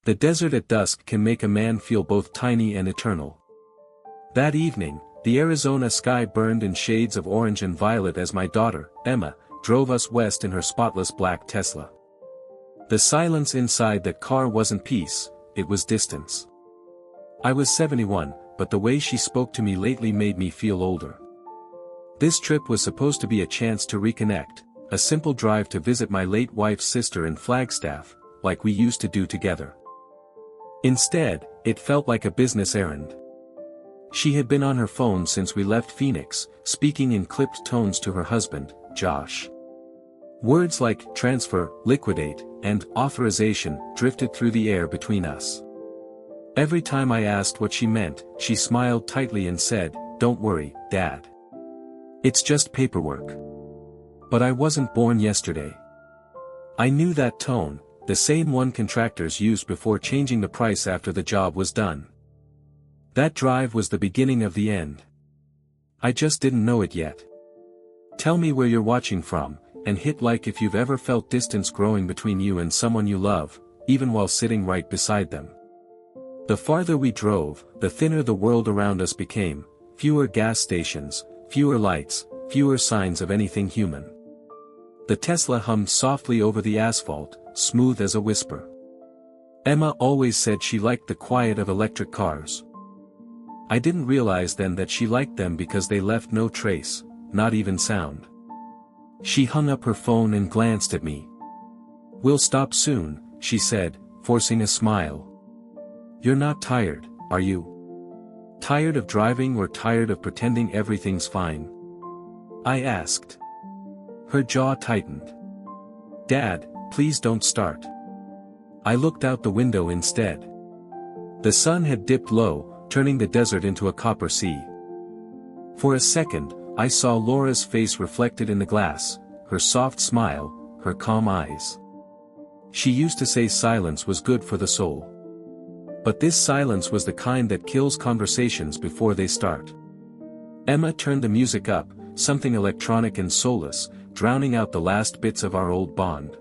The desert at dusk can make a man feel both tiny and eternal. That evening, the Arizona sky burned in shades of orange and violet as my daughter, Emma, drove us west in her spotless black Tesla. The silence inside that car wasn't peace, it was distance. I was 71, but the way she spoke to me lately made me feel older. This trip was supposed to be a chance to reconnect, a simple drive to visit my late wife's sister in Flagstaff, like we used to do together. Instead, it felt like a business errand. She had been on her phone since we left Phoenix, speaking in clipped tones to her husband, Josh. Words like transfer, liquidate, and authorization drifted through the air between us. Every time I asked what she meant, she smiled tightly and said, "Don't worry, Dad. It's just paperwork." But I wasn't born yesterday. I knew that tone, the same one contractors used before changing the price after the job was done. That drive was the beginning of the end. I just didn't know it yet. Tell me where you're watching from, and hit like if you've ever felt distance growing between you and someone you love, even while sitting right beside them. The farther we drove, the thinner the world around us became, fewer gas stations, fewer lights, fewer signs of anything human. The Tesla hummed softly over the asphalt, smooth as a whisper. Emma always said she liked the quiet of electric cars. I didn't realize then that she liked them because they left no trace, not even sound. She hung up her phone and glanced at me. "We'll stop soon," she said, forcing a smile. "You're not tired, are you? Tired of driving or tired of pretending everything's fine?" I asked. Her jaw tightened. "Dad, please don't start." I looked out the window instead. The sun had dipped low, turning the desert into a copper sea. For a second, I saw Laura's face reflected in the glass, her soft smile, her calm eyes. She used to say silence was good for the soul. But this silence was the kind that kills conversations before they start. Emma turned the music up, something electronic and soulless, drowning out the last bits of our old bond.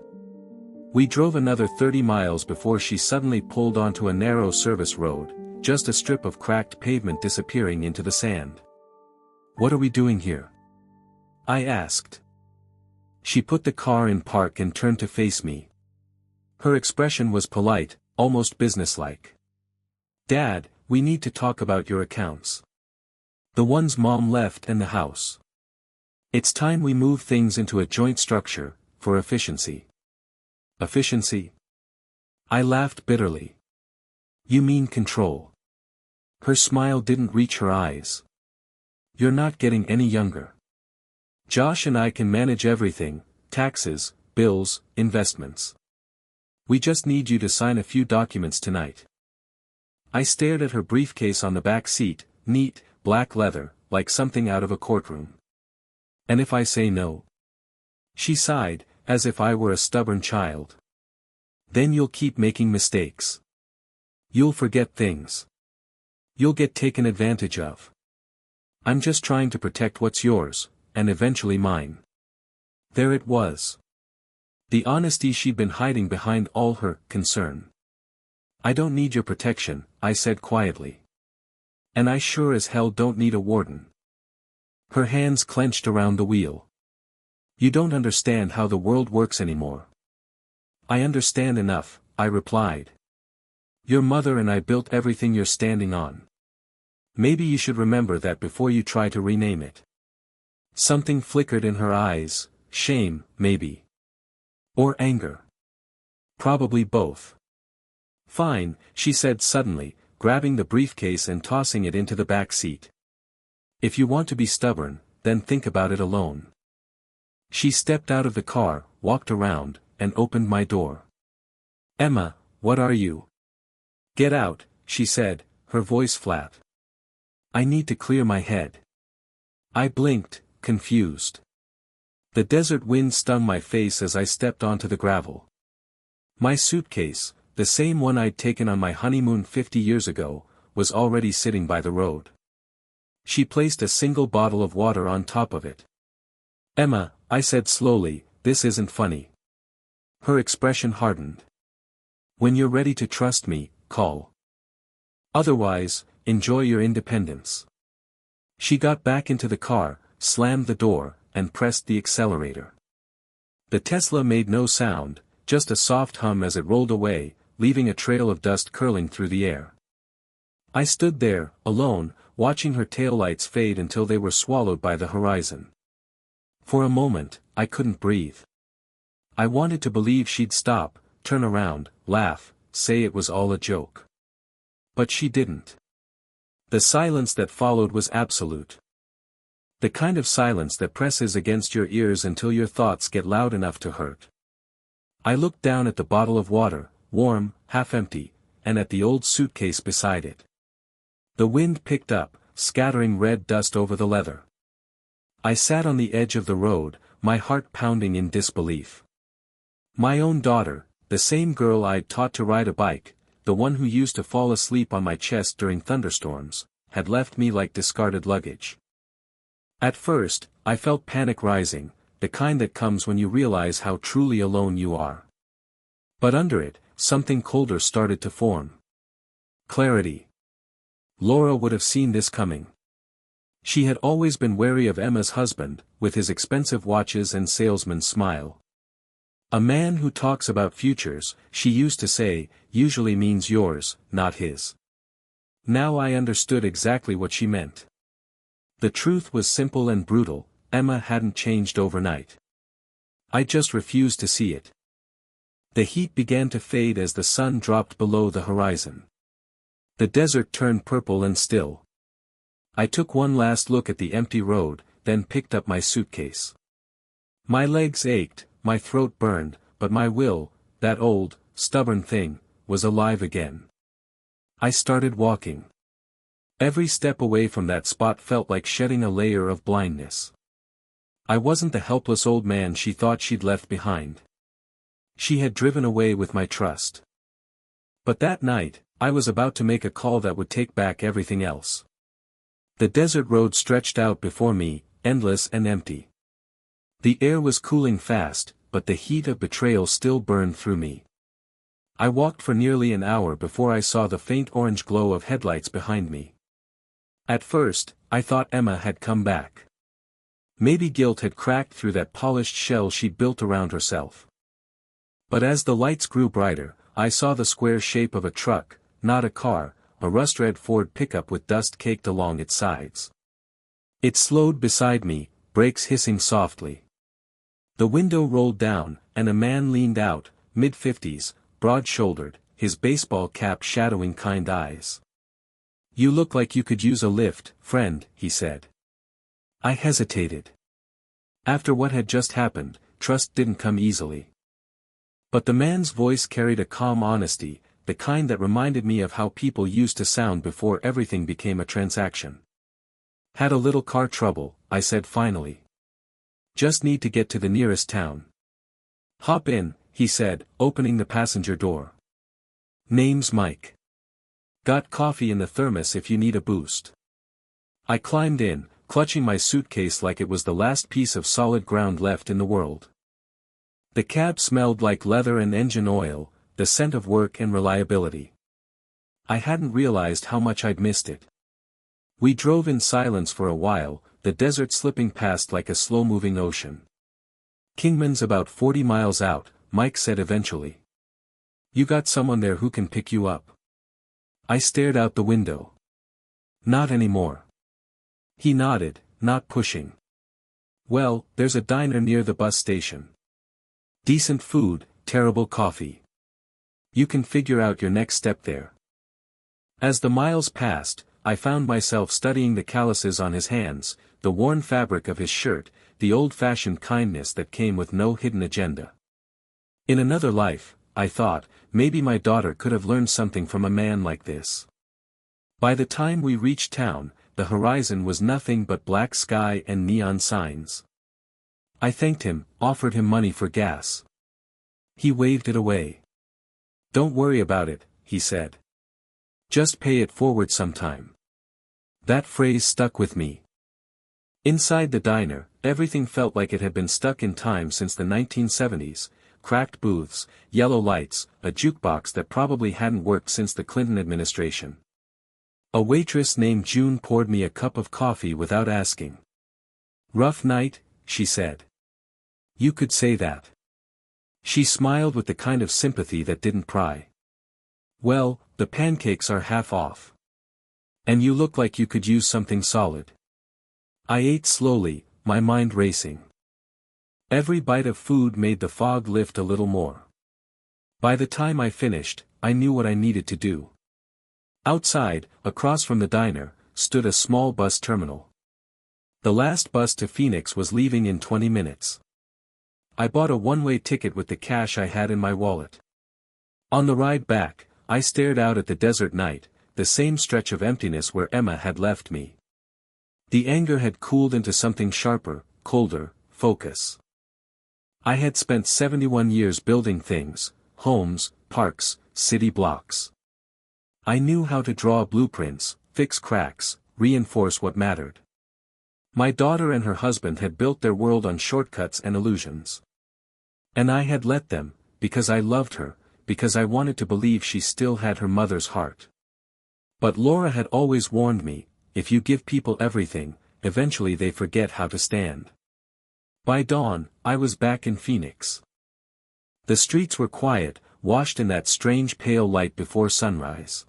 We drove another 30 miles before she suddenly pulled onto a narrow service road, just a strip of cracked pavement disappearing into the sand. "What are we doing here?" I asked. She put the car in park and turned to face me. Her expression was polite, almost businesslike. "Dad, we need to talk about your accounts. The ones Mom left and the house. It's time we move things into a joint structure, for efficiency." "Efficiency?" I laughed bitterly. "You mean control." Her smile didn't reach her eyes. "You're not getting any younger. Josh and I can manage everything, taxes, bills, investments. We just need you to sign a few documents tonight." I stared at her briefcase on the back seat, neat, black leather, like something out of a courtroom. "And if I say no?" She sighed, as if I were a stubborn child. "Then you'll keep making mistakes. You'll forget things. You'll get taken advantage of. I'm just trying to protect what's yours, and eventually mine." There it was. The honesty she'd been hiding behind all her concern. "I don't need your protection," I said quietly. "And I sure as hell don't need a warden." Her hands clenched around the wheel. "You don't understand how the world works anymore." "I understand enough," I replied. "Your mother and I built everything you're standing on. Maybe you should remember that before you try to rename it." Something flickered in her eyes, shame, maybe. Or anger. Probably both. "Fine," she said suddenly, grabbing the briefcase and tossing it into the back seat. "If you want to be stubborn, then think about it alone." She stepped out of the car, walked around, and opened my door. "Emma, what are you?" "Get out," she said, her voice flat. "I need to clear my head." I blinked, confused. The desert wind stung my face as I stepped onto the gravel. My suitcase, the same one I'd taken on my honeymoon 50 years ago, was already sitting by the road. She placed a single bottle of water on top of it. "Emma," I said slowly, "this isn't funny." Her expression hardened. When you're ready to trust me, call. Otherwise, enjoy your independence. She got back into the car, slammed the door, and pressed the accelerator. The Tesla made no sound, just a soft hum as it rolled away, leaving a trail of dust curling through the air. I stood there, alone, watching her taillights fade until they were swallowed by the horizon. For a moment, I couldn't breathe. I wanted to believe she'd stop, turn around, laugh, say it was all a joke. But she didn't. The silence that followed was absolute. The kind of silence that presses against your ears until your thoughts get loud enough to hurt. I looked down at the bottle of water, warm, half empty, and at the old suitcase beside it. The wind picked up, scattering red dust over the leather. I sat on the edge of the road, my heart pounding in disbelief. My own daughter, the same girl I'd taught to ride a bike, the one who used to fall asleep on my chest during thunderstorms, had left me like discarded luggage. At first, I felt panic rising, the kind that comes when you realize how truly alone you are. But under it, something colder started to form. Clarity. Laura would have seen this coming. She had always been wary of Emma's husband, with his expensive watches and salesman's smile. A man who talks about futures, she used to say, usually means yours, not his. Now I understood exactly what she meant. The truth was simple and brutal, Emma hadn't changed overnight. I just refused to see it. The heat began to fade as the sun dropped below the horizon. The desert turned purple and still. I took one last look at the empty road, then picked up my suitcase. My legs ached, my throat burned, but my will, that old, stubborn thing, was alive again. I started walking. Every step away from that spot felt like shedding a layer of blindness. I wasn't the helpless old man she thought she'd left behind. She had driven away with my trust. But that night, I was about to make a call that would take back everything else. The desert road stretched out before me, endless and empty. The air was cooling fast, but the heat of betrayal still burned through me. I walked for nearly an hour before I saw the faint orange glow of headlights behind me. At first, I thought Emma had come back. Maybe guilt had cracked through that polished shell she'd built around herself. But as the lights grew brighter, I saw the square shape of a truck, not a car, a rust-red Ford pickup with dust caked along its sides. It slowed beside me, brakes hissing softly. The window rolled down, and a man leaned out, mid-50s, broad-shouldered, his baseball cap shadowing kind eyes. "You look like you could use a lift, friend," he said. I hesitated. After what had just happened, trust didn't come easily. But the man's voice carried a calm honesty, the kind that reminded me of how people used to sound before everything became a transaction. "Had a little car trouble," I said finally. "Just need to get to the nearest town." "Hop in," he said, opening the passenger door. "Name's Mike. Got coffee in the thermos if you need a boost." I climbed in, clutching my suitcase like it was the last piece of solid ground left in the world. The cab smelled like leather and engine oil, the scent of work and reliability. I hadn't realized how much I'd missed it. We drove in silence for a while, the desert slipping past like a slow-moving ocean. "Kingman's about 40 miles out," Mike said eventually. "You got someone there who can pick you up?" I stared out the window. "Not anymore." He nodded, not pushing. "Well, there's a diner near the bus station. Decent food, terrible coffee. You can figure out your next step there." As the miles passed, I found myself studying the calluses on his hands, the worn fabric of his shirt, the old-fashioned kindness that came with no hidden agenda. In another life, I thought, maybe my daughter could have learned something from a man like this. By the time we reached town, the horizon was nothing but black sky and neon signs. I thanked him, offered him money for gas. He waved it away. "Don't worry about it," he said. "Just pay it forward sometime." That phrase stuck with me. Inside the diner, everything felt like it had been stuck in time since the 1970s, cracked booths, yellow lights, a jukebox that probably hadn't worked since the Clinton administration. A waitress named June poured me a cup of coffee without asking. "Rough night," she said. "You could say that." She smiled with the kind of sympathy that didn't pry. "Well, the pancakes are half off. And you look like you could use something solid." I ate slowly, my mind racing. Every bite of food made the fog lift a little more. By the time I finished, I knew what I needed to do. Outside, across from the diner, stood a small bus terminal. The last bus to Phoenix was leaving in 20 minutes. I bought a one-way ticket with the cash I had in my wallet. On the ride back, I stared out at the desert night, the same stretch of emptiness where Emma had left me. The anger had cooled into something sharper, colder, focus. I had spent 71 years building things, homes, parks, city blocks. I knew how to draw blueprints, fix cracks, reinforce what mattered. My daughter and her husband had built their world on shortcuts and illusions. And I had let them, because I loved her, because I wanted to believe she still had her mother's heart. But Laura had always warned me, if you give people everything, eventually they forget how to stand. By dawn, I was back in Phoenix. The streets were quiet, washed in that strange pale light before sunrise.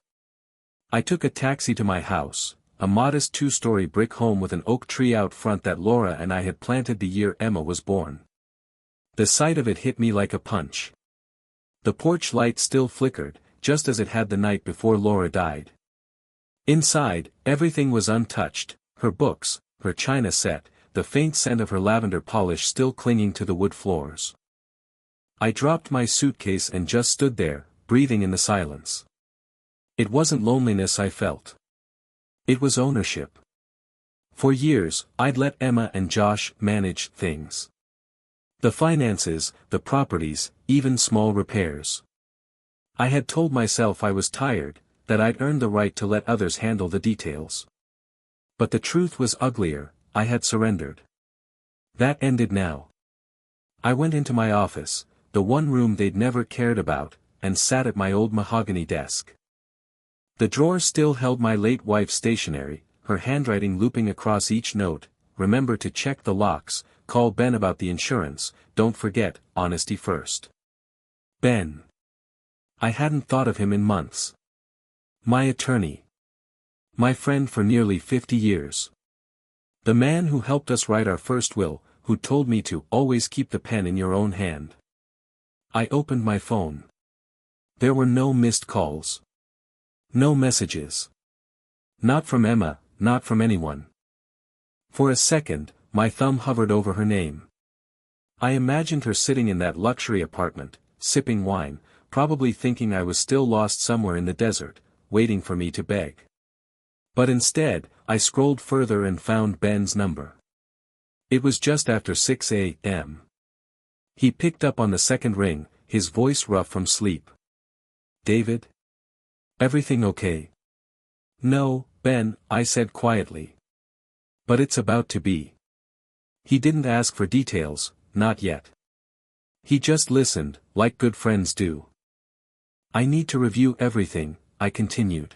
I took a taxi to my house, a modest 2-story brick home with an oak tree out front that Laura and I had planted the year Emma was born. The sight of it hit me like a punch. The porch light still flickered, just as it had the night before Laura died. Inside, everything was untouched, her books, her china set, the faint scent of her lavender polish still clinging to the wood floors. I dropped my suitcase and just stood there, breathing in the silence. It wasn't loneliness I felt. It was ownership. For years, I'd let Emma and Josh manage things. The finances, the properties, even small repairs. I had told myself I was tired, that I'd earned the right to let others handle the details. But the truth was uglier, I had surrendered. That ended now. I went into my office, the one room they'd never cared about, and sat at my old mahogany desk. The drawer still held my late wife's stationery, her handwriting looping across each note: remember to check the locks, call Ben about the insurance, don't forget, honesty first. Ben. I hadn't thought of him in months. My attorney. My friend for nearly 50 years. The man who helped us write our first will, who told me to always keep the pen in your own hand. I opened my phone. There were no missed calls. No messages. Not from Emma, not from anyone. For a second, my thumb hovered over her name. I imagined her sitting in that luxury apartment, sipping wine, probably thinking I was still lost somewhere in the desert, waiting for me to beg. But instead, I scrolled further and found Ben's number. It was just after 6 a.m. He picked up on the second ring, his voice rough from sleep. "David? Everything okay?" "No, Ben," I said quietly. "But it's about to be." He didn't ask for details, not yet. He just listened, like good friends do. "I need to review everything," I continued.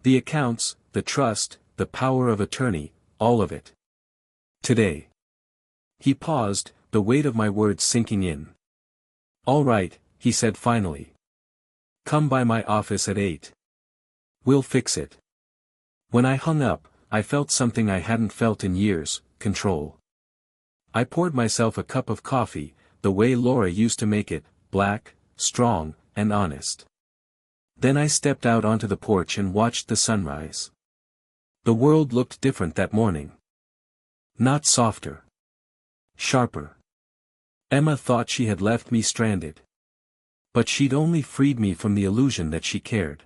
"The accounts, the trust, the power of attorney, all of it. Today." He paused, the weight of my words sinking in. "All right," he said finally. "Come by my office at 8. We'll fix it." When I hung up, I felt something I hadn't felt in years: control. I poured myself a cup of coffee, the way Laura used to make it, black, strong, and honest. Then I stepped out onto the porch and watched the sunrise. The world looked different that morning. Not softer. Sharper. Emma thought she had left me stranded. But she'd only freed me from the illusion that she cared.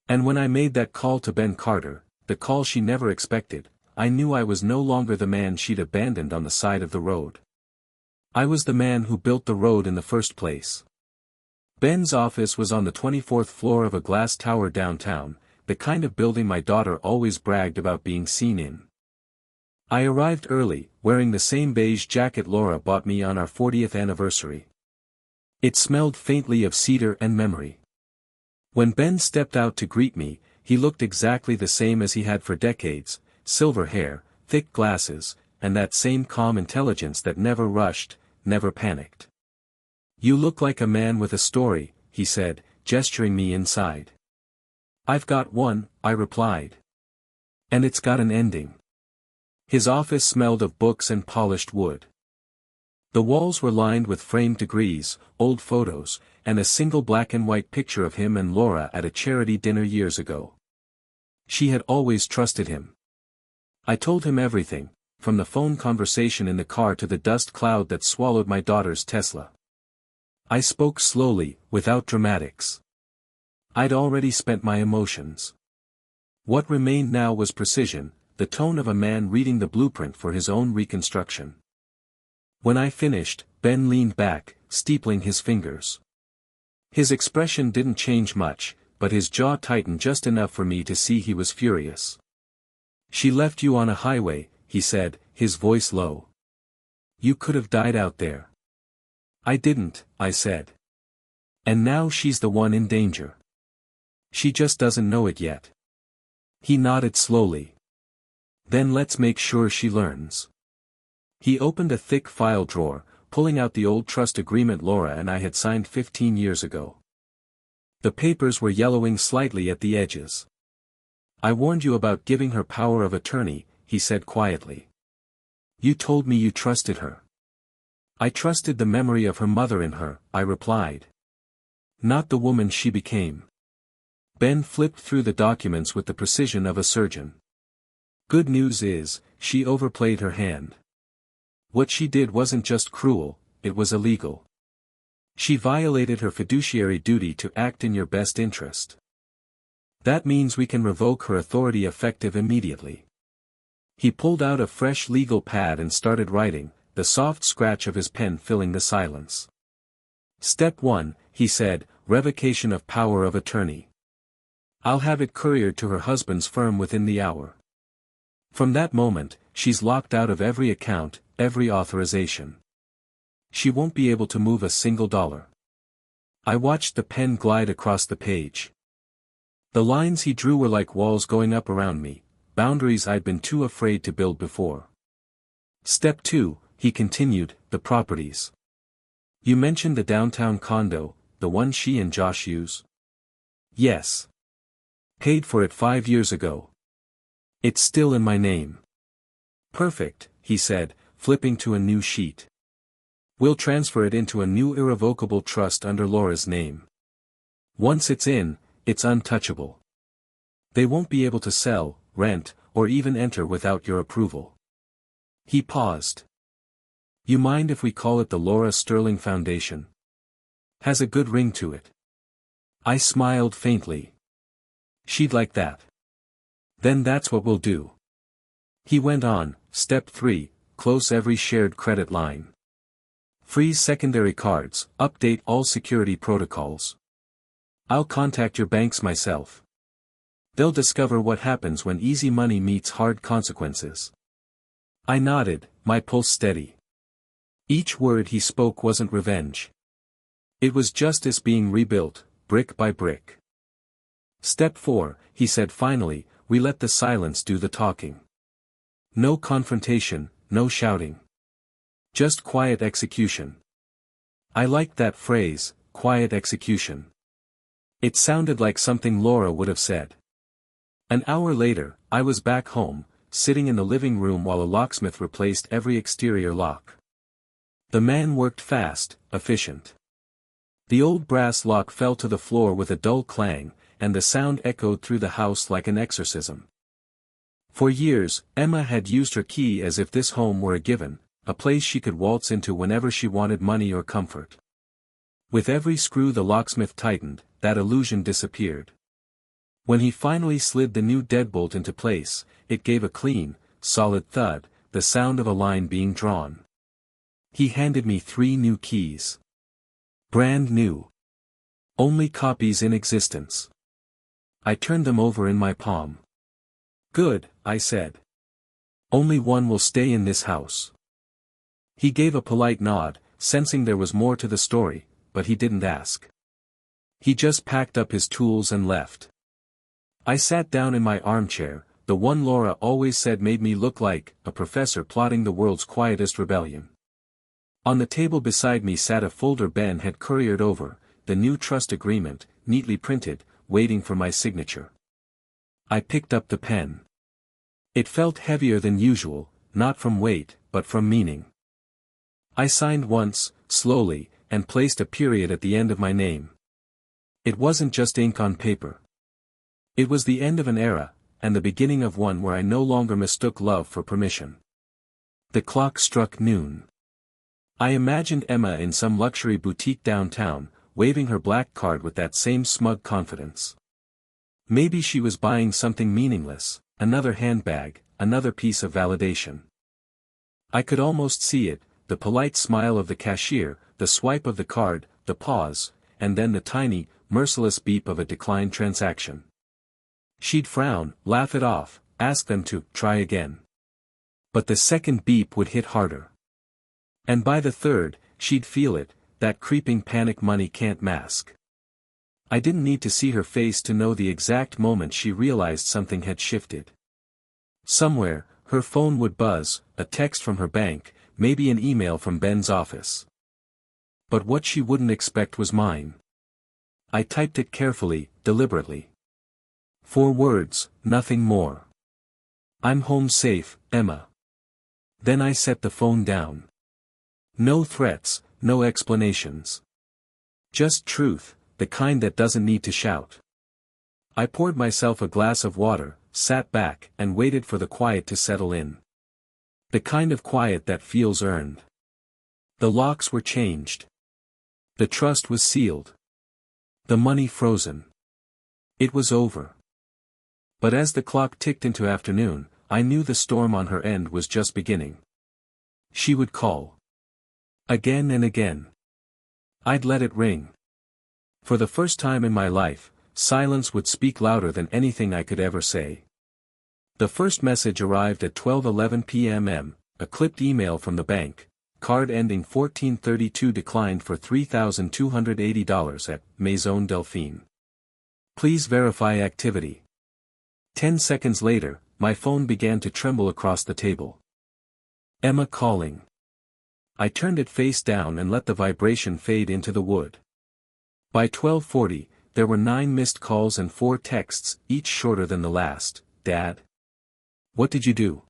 And when I made that call to Ben Carter, the call she never expected, I knew I was no longer the man she'd abandoned on the side of the road. I was the man who built the road in the first place. Ben's office was on the 24th floor of a glass tower downtown, the kind of building my daughter always bragged about being seen in. I arrived early, wearing the same beige jacket Laura bought me on our 40th anniversary. It smelled faintly of cedar and memory. When Ben stepped out to greet me, he looked exactly the same as he had for decades, silver hair, thick glasses, and that same calm intelligence that never rushed, never panicked. "You look like a man with a story," he said, gesturing me inside. "I've got one," I replied. "And it's got an ending." His office smelled of books and polished wood. The walls were lined with framed degrees, old photos, and a single black and white picture of him and Laura at a charity dinner years ago. She had always trusted him. I told him everything, from the phone conversation in the car to the dust cloud that swallowed my daughter's Tesla. I spoke slowly, without dramatics. I'd already spent my emotions. What remained now was precision, the tone of a man reading the blueprint for his own reconstruction. When I finished, Ben leaned back, steepling his fingers. His expression didn't change much, but his jaw tightened just enough for me to see he was furious. "She left you on a highway," he said, his voice low. "You could have died out there." "I didn't," I said. "And now she's the one in danger. She just doesn't know it yet." He nodded slowly. "Then let's make sure she learns." He opened a thick file drawer, pulling out the old trust agreement Laura and I had signed 15 years ago. The papers were yellowing slightly at the edges. "I warned you about giving her power of attorney," he said quietly. "You told me you trusted her." "I trusted the memory of her mother in her," I replied. "Not the woman she became." Ben flipped through the documents with the precision of a surgeon. "Good news is, she overplayed her hand. What she did wasn't just cruel, it was illegal. She violated her fiduciary duty to act in your best interest. That means we can revoke her authority effective immediately." He pulled out a fresh legal pad and started writing, the soft scratch of his pen filling the silence. "Step 1, he said, revocation of power of attorney. I'll have it couriered to her husband's firm within the hour. From that moment, she's locked out of every account, every authorization. She won't be able to move a single dollar." I watched the pen glide across the page. The lines he drew were like walls going up around me, boundaries I'd been too afraid to build before. "Step 2, he continued, the properties. You mentioned the downtown condo, the one she and Josh use?" "Yes. Paid for it 5 years ago. It's still in my name." "Perfect," he said, flipping to a new sheet. "We'll transfer it into a new irrevocable trust under Laura's name. Once it's in, it's untouchable. They won't be able to sell, rent, or even enter without your approval." He paused. "You mind if we call it the Laura Sterling Foundation? Has a good ring to it." I smiled faintly. "She'd like that." "Then that's what we'll do." He went on, "Step 3, close every shared credit line. Freeze secondary cards, update all security protocols. I'll contact your banks myself. They'll discover what happens when easy money meets hard consequences." I nodded, my pulse steady. Each word he spoke wasn't revenge. It was justice being rebuilt, brick by brick. "Step 4, he said finally, we let the silence do the talking. No confrontation, no shouting. Just quiet execution." I liked that phrase, quiet execution. It sounded like something Laura would have said. An hour later, I was back home, sitting in the living room while a locksmith replaced every exterior lock. The man worked fast, efficient. The old brass lock fell to the floor with a dull clang, and the sound echoed through the house like an exorcism. For years, Emma had used her key as if this home were a given, a place she could waltz into whenever she wanted money or comfort. With every screw the locksmith tightened, that illusion disappeared. When he finally slid the new deadbolt into place, it gave a clean, solid thud, the sound of a line being drawn. He handed me 3 new keys. Brand new. Only copies in existence. I turned them over in my palm. "Good," I said. "Only one will stay in this house." He gave a polite nod, sensing there was more to the story, but he didn't ask. He just packed up his tools and left. I sat down in my armchair, the one Laura always said made me look like a professor plotting the world's quietest rebellion. On the table beside me sat a folder Ben had couriered over, the new trust agreement, neatly printed, waiting for my signature. I picked up the pen. It felt heavier than usual, not from weight, but from meaning. I signed once, slowly, and placed a period at the end of my name. It wasn't just ink on paper. It was the end of an era, and the beginning of one where I no longer mistook love for permission. The clock struck noon. I imagined Emma in some luxury boutique downtown, waving her black card with that same smug confidence. Maybe she was buying something meaningless, another handbag, another piece of validation. I could almost see it, the polite smile of the cashier, the swipe of the card, the pause, and then the tiny, merciless beep of a declined transaction. She'd frown, laugh it off, ask them to try again. But the second beep would hit harder. And by the third, she'd feel it, that creeping panic money can't mask. I didn't need to see her face to know the exact moment she realized something had shifted. Somewhere, her phone would buzz, a text from her bank, maybe an email from Ben's office. But what she wouldn't expect was mine. I typed it carefully, deliberately. 4 words, nothing more. I'm home safe, Emma. Then I set the phone down. No threats, no explanations. Just truth, the kind that doesn't need to shout. I poured myself a glass of water, sat back, and waited for the quiet to settle in. The kind of quiet that feels earned. The locks were changed. The trust was sealed. The money frozen. It was over. But as the clock ticked into afternoon, I knew the storm on her end was just beginning. She would call. Again and again. I'd let it ring. For the first time in my life, silence would speak louder than anything I could ever say. The first message arrived at 12:11 p.m. A clipped email from the bank, card ending 1432 declined for $3,280 at Maison Delphine. Please verify activity. 10 seconds later, my phone began to tremble across the table. Emma calling. I turned it face down and let the vibration fade into the wood. By 12:40, there were 9 missed calls and 4 texts, each shorter than the last. Dad? What did you do?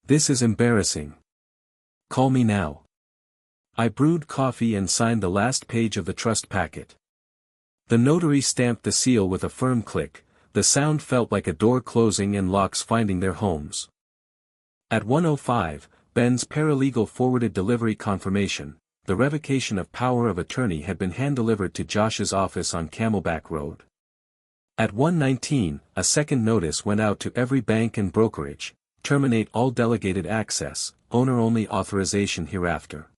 This is embarrassing. Call me now. I brewed coffee and signed the last page of the trust packet. The notary stamped the seal with a firm click. The sound felt like a door closing and locks finding their homes. At 1:05, Ben's paralegal forwarded delivery confirmation. The revocation of power of attorney had been hand-delivered to Josh's office on Camelback Road. At 1:19, a second notice went out to every bank and brokerage. Terminate all delegated access, owner-only authorization hereafter.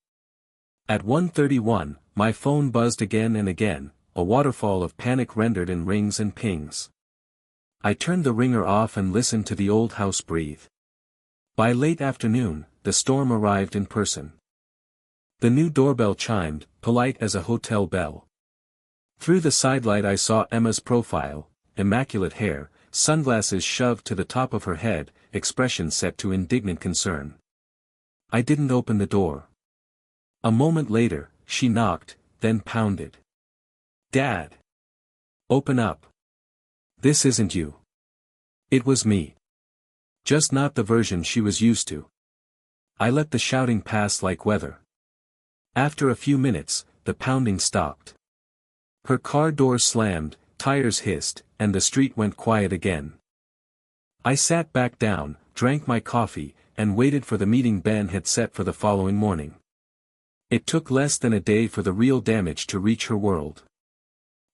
At 1:31, my phone buzzed again and again, a waterfall of panic rendered in rings and pings. I turned the ringer off and listened to the old house breathe. By late afternoon, the storm arrived in person. The new doorbell chimed, polite as a hotel bell. Through the sidelight I saw Emma's profile, immaculate hair, sunglasses shoved to the top of her head, expression set to indignant concern. I didn't open the door. A moment later, she knocked, then pounded. Dad! Open up. This isn't you. It was me. Just not the version she was used to. I let the shouting pass like weather. After a few minutes, the pounding stopped. Her car door slammed, tires hissed, and the street went quiet again. I sat back down, drank my coffee, and waited for the meeting Ben had set for the following morning. It took less than a day for the real damage to reach her world.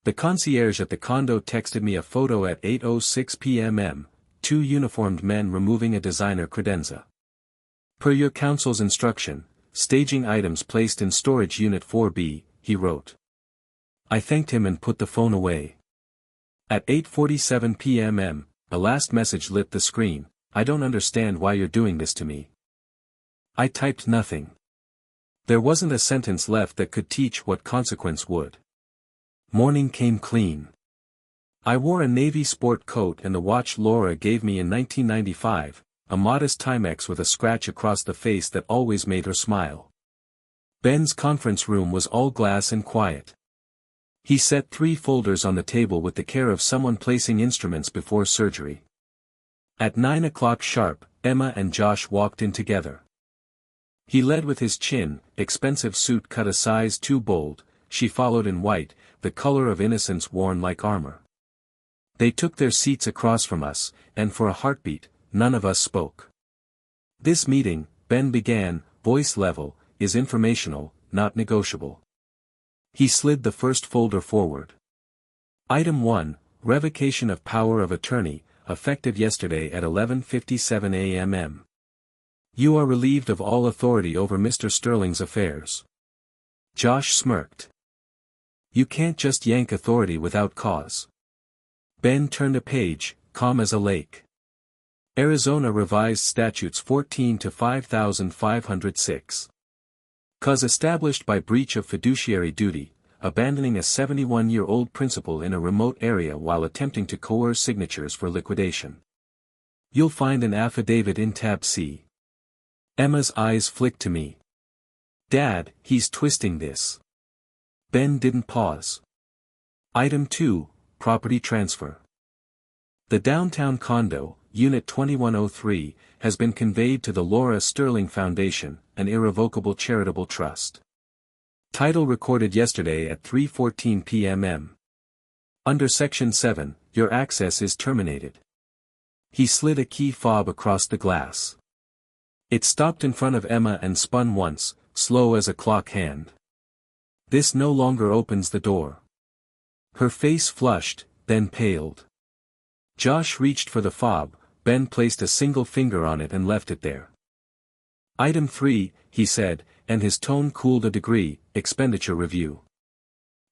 The concierge at the condo texted me a photo at 8:06 p.m. 2 uniformed men removing a designer credenza. Per your counsel's instruction, staging items placed in storage unit 4B, he wrote. I thanked him and put the phone away. At 8:47 p.m. a last message lit the screen. I don't understand why you're doing this to me. I typed nothing. There wasn't a sentence left that could teach what consequence would. Morning came clean. I wore a navy sport coat and the watch Laura gave me in 1995, a modest Timex with a scratch across the face that always made her smile. Ben's conference room was all glass and quiet. He set 3 folders on the table with the care of someone placing instruments before surgery. At 9 o'clock sharp, Emma and Josh walked in together. He led with his chin, expensive suit cut a size too bold, she followed in white, the color of innocence worn like armor. They took their seats across from us, and for a heartbeat, none of us spoke. This meeting, Ben began, voice level, is informational, not negotiable. He slid the first folder forward. Item 1, Revocation of Power of Attorney, effective yesterday at 11:57 a.m. You are relieved of all authority over Mr. Sterling's affairs. Josh smirked. You can't just yank authority without cause. Ben turned a page, calm as a lake. Arizona Revised Statutes 14 to 5506. Cause established by breach of fiduciary duty, abandoning a 71-year-old principal in a remote area while attempting to coerce signatures for liquidation. You'll find an affidavit in tab C. Emma's eyes flicked to me. Dad, he's twisting this. Ben didn't pause. Item 2, Property Transfer. The downtown condo, Unit 2103, has been conveyed to the Laura Sterling Foundation, an irrevocable charitable trust. Title recorded yesterday at 3:14 p.m. Under Section 7, your access is terminated. He slid a key fob across the glass. It stopped in front of Emma and spun once, slow as a clock hand. This no longer opens the door. Her face flushed, then paled. Josh reached for the fob, Ben placed a single finger on it and left it there. Item 3, he said, and his tone cooled a degree, expenditure review.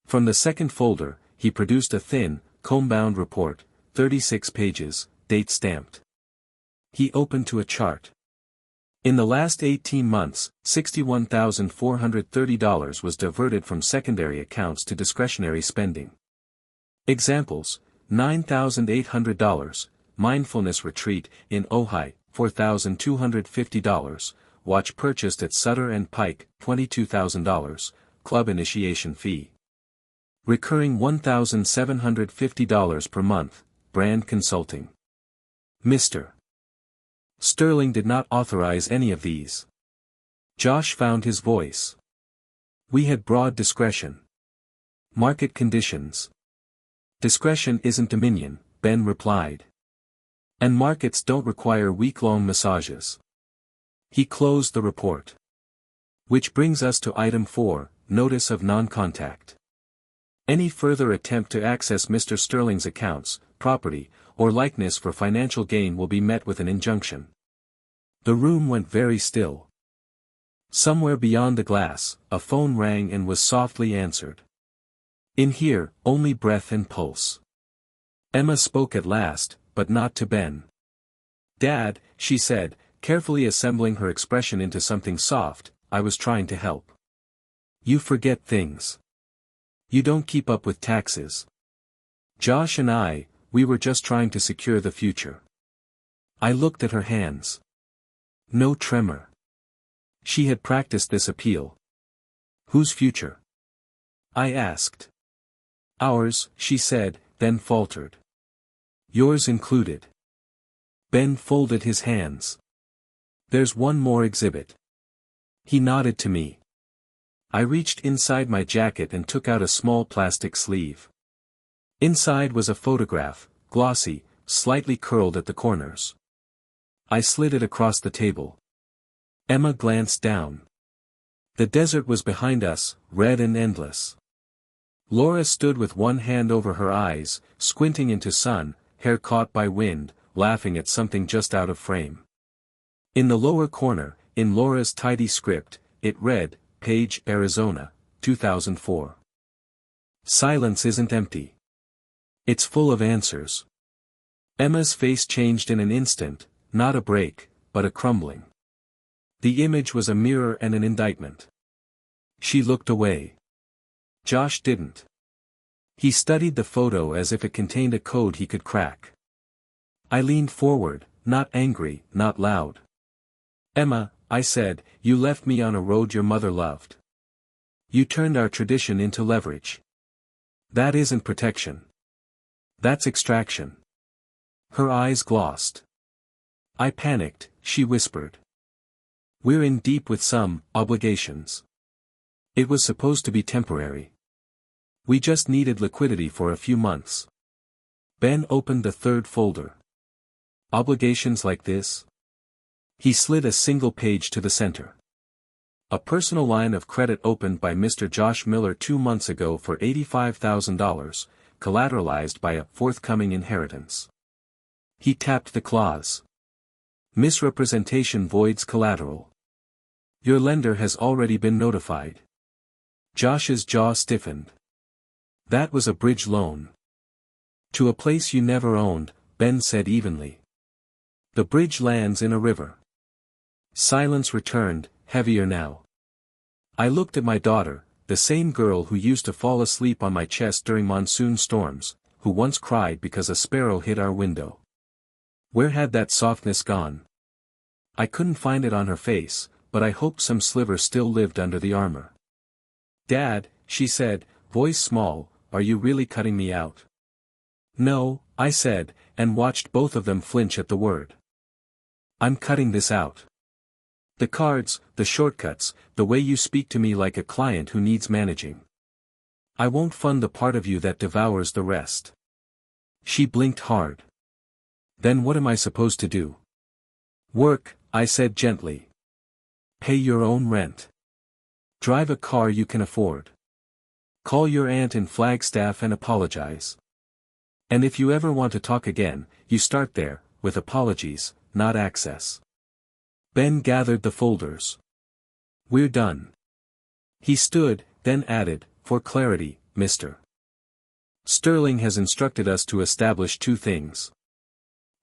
From the second folder, he produced a thin, comb-bound report, 36 pages, date stamped. He opened to a chart. In the last 18 months, $61,430 was diverted from secondary accounts to discretionary spending. Examples: $9,800, mindfulness retreat in Ojai, $4,250, watch purchased at Sutter and Pike, $22,000, club initiation fee. Recurring $1,750 per month, brand consulting. Mr. Sterling did not authorize any of these. Josh found his voice. We had broad discretion. Market conditions. Discretion isn't dominion, Ben replied. And markets don't require week-long massages. He closed the report. Which brings us to item 4, notice of non-contact. Any further attempt to access Mr. Sterling's accounts, property, or likeness for financial gain will be met with an injunction. The room went very still. Somewhere beyond the glass, a phone rang and was softly answered. In here, only breath and pulse. Emma spoke at last, but not to Ben. Dad, she said, carefully assembling her expression into something soft, I was trying to help. You forget things. You don't keep up with taxes. Josh and we were just trying to secure the future. I looked at her hands. No tremor. She had practiced this appeal. Whose future? I asked. Ours, she said, then faltered. Yours included. Ben folded his hands. There's one more exhibit. He nodded to me. I reached inside my jacket and took out a small plastic sleeve. Inside was a photograph, glossy, slightly curled at the corners. I slid it across the table. Emma glanced down. The desert was behind us, red and endless. Laura stood with one hand over her eyes, squinting into sun, hair caught by wind, laughing at something just out of frame. In the lower corner, in Laura's tidy script, it read, Page, Arizona, 2004. Silence isn't empty. It's full of answers. Emma's face changed in an instant, not a break, but a crumbling. The image was a mirror and an indictment. She looked away. Josh didn't. He studied the photo as if it contained a code he could crack. I leaned forward, not angry, not loud. "Emma," I said, "you left me on a road your mother loved. You turned our tradition into leverage. That isn't protection. That's extraction." Her eyes glossed. I panicked, she whispered. "We're in deep with some obligations. It was supposed to be temporary. We just needed liquidity for a few months." Ben opened the third folder. "Obligations like this?" He slid a single page to the center. "A personal line of credit opened by Mr. Josh Miller 2 months ago for $85,000, collateralized by a forthcoming inheritance." He tapped the clause. "Misrepresentation voids collateral. Your lender has already been notified." Josh's jaw stiffened. "That was a bridge loan." "To a place you never owned," Ben said evenly. "The bridge lands in a river." Silence returned, heavier now. I looked at my daughter, the same girl who used to fall asleep on my chest during monsoon storms, who once cried because a sparrow hit our window. Where had that softness gone? I couldn't find it on her face, but I hoped some sliver still lived under the armor. "Dad," she said, voice small, "are you really cutting me out?" "No," I said, and watched both of them flinch at the word. "I'm cutting this out. The cards, the shortcuts, the way you speak to me like a client who needs managing. I won't fund the part of you that devours the rest." She blinked hard. "Then what am I supposed to do?" "Work," I said gently. "Pay your own rent. Drive a car you can afford. Call your aunt in Flagstaff and apologize. And if you ever want to talk again, you start there, with apologies, not access." Ben gathered the folders. "We're done." He stood, then added, "For clarity, Mr. Sterling has instructed us to establish 2 things.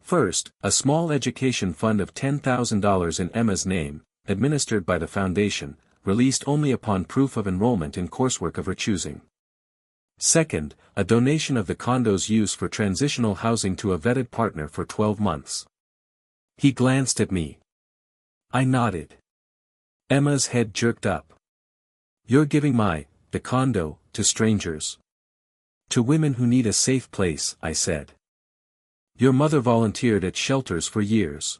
First, a small education fund of $10,000 in Emma's name, administered by the foundation, released only upon proof of enrollment in coursework of her choosing. Second, a donation of the condo's use for transitional housing to a vetted partner for 12 months. He glanced at me. I nodded. Emma's head jerked up. "You're giving the condo, to strangers. To women who need a safe place," I said. "Your mother volunteered at shelters for years.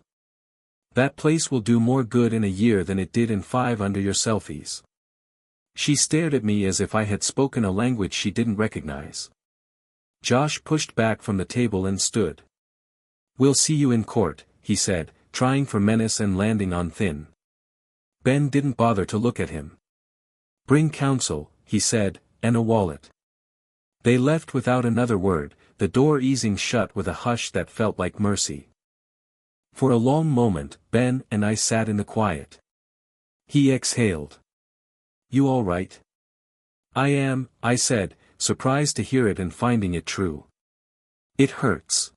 That place will do more good in a year than it did in 5 under your selfies." She stared at me as if I had spoken a language she didn't recognize. Josh pushed back from the table and stood. "We'll see you in court," he said, trying for menace and landing on thin. Ben didn't bother to look at him. "Bring counsel," he said, "and a wallet." They left without another word, the door easing shut with a hush that felt like mercy. For a long moment, Ben and I sat in the quiet. He exhaled. "You all right?" "I am," I said, surprised to hear it and finding it true. "It hurts.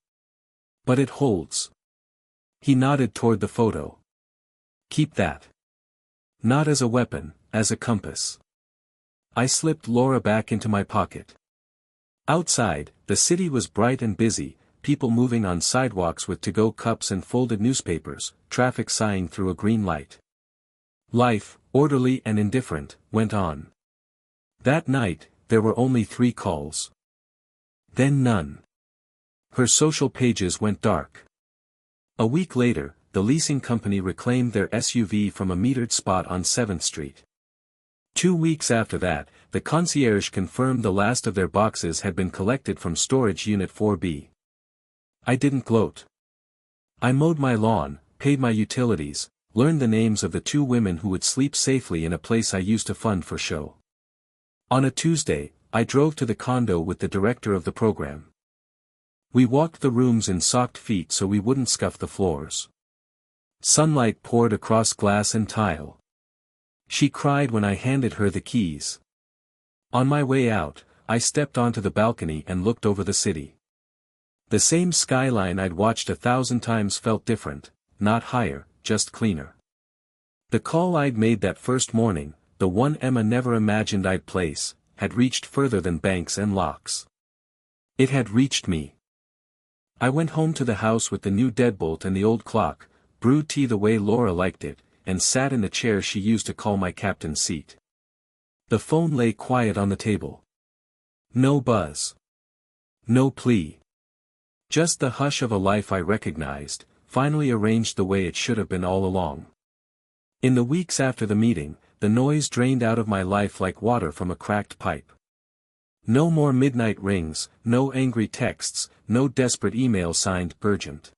But it holds." He nodded toward the photo. "Keep that. Not as a weapon, as a compass." I slipped Laura back into my pocket. Outside, the city was bright and busy, people moving on sidewalks with to-go cups and folded newspapers, traffic sighing through a green light. Life, orderly and indifferent, went on. That night, there were only 3 calls. Then none. Her social pages went dark. A week later, the leasing company reclaimed their SUV from a metered spot on 7th Street. 2 weeks after that, the concierge confirmed the last of their boxes had been collected from storage unit 4B. I didn't gloat. I mowed my lawn, paid my utilities, learned the names of the 2 women who would sleep safely in a place I used to fund for show. On a Tuesday, I drove to the condo with the director of the program. We walked the rooms in socked feet so we wouldn't scuff the floors. Sunlight poured across glass and tile. She cried when I handed her the keys. On my way out, I stepped onto the balcony and looked over the city. The same skyline I'd watched 1,000 times felt different, not higher, just cleaner. The call I'd made that first morning, the one Emma never imagined I'd place, had reached further than banks and locks. It had reached me. I went home to the house with the new deadbolt and the old clock, brewed tea the way Laura liked it, and sat in the chair she used to call my captain's seat. The phone lay quiet on the table. No buzz. No plea. Just the hush of a life I recognized, finally arranged the way it should have been all along. In the weeks after the meeting, the noise drained out of my life like water from a cracked pipe. No more midnight rings, no angry texts, no desperate email signed urgent.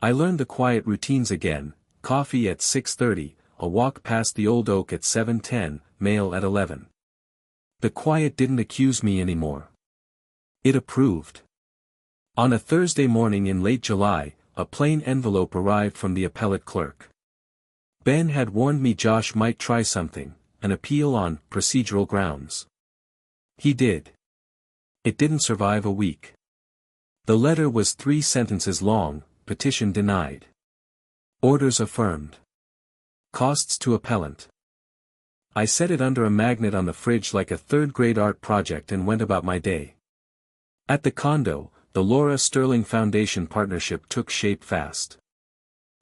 I learned the quiet routines again: coffee at 6:30, a walk past the old oak at 7:10, mail at 11. The quiet didn't accuse me anymore. It approved. On a Thursday morning in late July, a plain envelope arrived from the appellate clerk. Ben had warned me Josh might try something, an appeal on procedural grounds. He did. It didn't survive a week. The letter was 3 sentences long: petition denied. Orders affirmed. Costs to appellant. I set it under a magnet on the fridge like a third-grade art project and went about my day. At the condo, the Laura Sterling Foundation partnership took shape fast.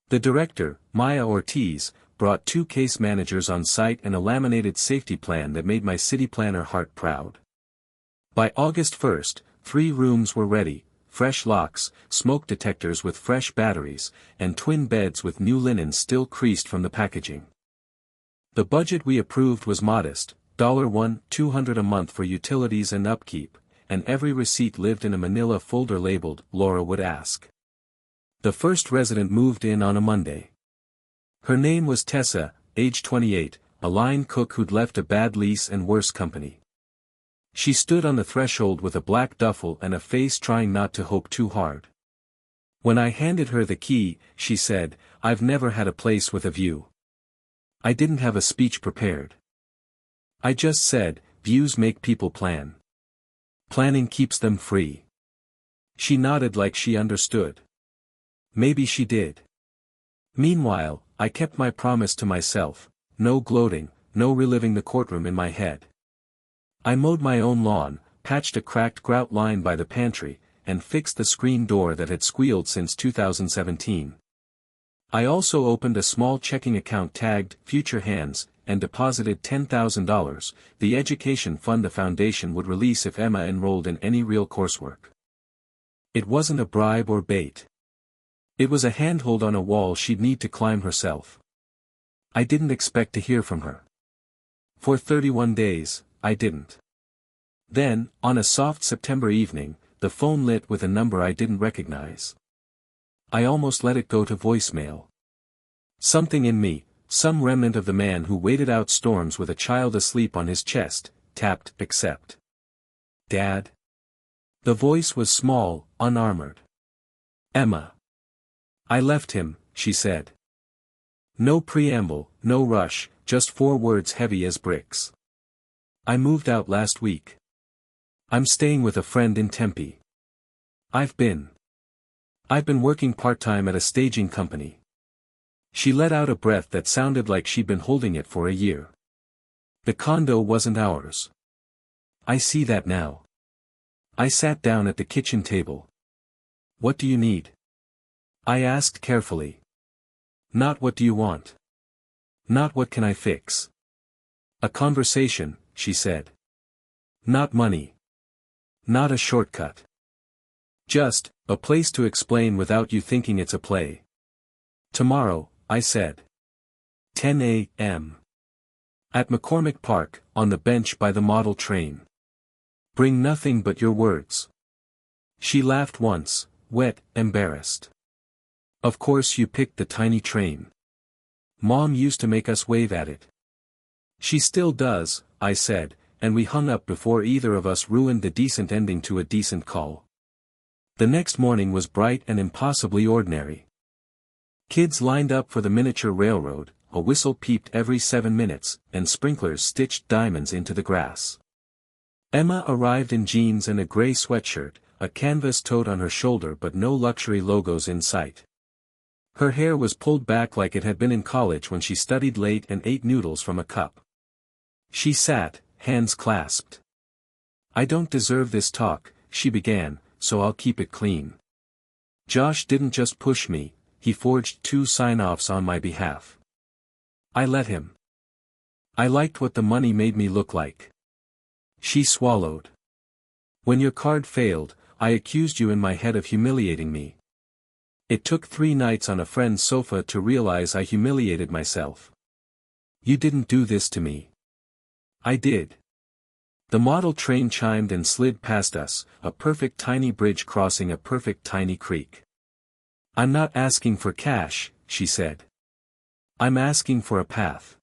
The director, Maya Ortiz, brought 2 case managers on site and a laminated safety plan that made my city planner heart proud. By August 1st, 3 rooms were ready: fresh locks, smoke detectors with fresh batteries, and twin beds with new linen still creased from the packaging. The budget we approved was modest: $200 a month for utilities and upkeep, and every receipt lived in a manila folder labeled "Laura would ask." The first resident moved in on a Monday. Her name was Tessa, age 28, a line cook who'd left a bad lease and worse company. She stood on the threshold with a black duffel and a face trying not to hope too hard. When I handed her the key, she said, "I've never had a place with a view." I didn't have a speech prepared. I just said, "Views make people plan. Planning keeps them free." She nodded like she understood. Maybe she did. Meanwhile, I kept my promise to myself: no gloating, no reliving the courtroom in my head. I mowed my own lawn, patched a cracked grout line by the pantry, and fixed the screen door that had squealed since 2017. I also opened a small checking account tagged "Future Hands," and deposited $10,000, the education fund the foundation would release if Emma enrolled in any real coursework. It wasn't a bribe or bait. It was a handhold on a wall she'd need to climb herself. I didn't expect to hear from her. For 31 days, I didn't. Then, on a soft September evening, the phone lit with a number I didn't recognize. I almost let it go to voicemail. Something in me, some remnant of the man who waited out storms with a child asleep on his chest, tapped accept. "Dad?" The voice was small, unarmored. "Emma." "I left him," she said. No preamble, no rush, just 4 words heavy as bricks. "I moved out last week. I'm staying with a friend in Tempe. I've been working part-time at a staging company." She let out a breath that sounded like she'd been holding it for a year. "The condo wasn't ours." "I see that now." I sat down at the kitchen table. "What do you need?" I asked carefully. "Not what do you want. Not what can I fix." "A conversation," she said. "Not money. Not a shortcut. Just a place to explain without you thinking it's a play." "Tomorrow," I said. 10 a.m. At McCormick Park, on the bench by the model train. "Bring nothing but your words." She laughed once, wet, embarrassed. "Of course you picked the tiny train. Mom used to make us wave at it." "She still does," I said, and we hung up before either of us ruined the decent ending to a decent call. The next morning was bright and impossibly ordinary. Kids lined up for the miniature railroad, a whistle peeped every 7 minutes, and sprinklers stitched diamonds into the grass. Emma arrived in jeans and a gray sweatshirt, a canvas tote on her shoulder but no luxury logos in sight. Her hair was pulled back like it had been in college when she studied late and ate noodles from a cup. She sat, hands clasped. "I don't deserve this talk," she began, "so I'll keep it clean. Josh didn't just push me, he forged 2 sign-offs on my behalf. I let him. I liked what the money made me look like." She swallowed. "When your card failed, I accused you in my head of humiliating me. It took 3 nights on a friend's sofa to realize I humiliated myself. You didn't do this to me." "I did." The model train chimed and slid past us, a perfect tiny bridge crossing a perfect tiny creek. "I'm not asking for cash," she said. "I'm asking for a path.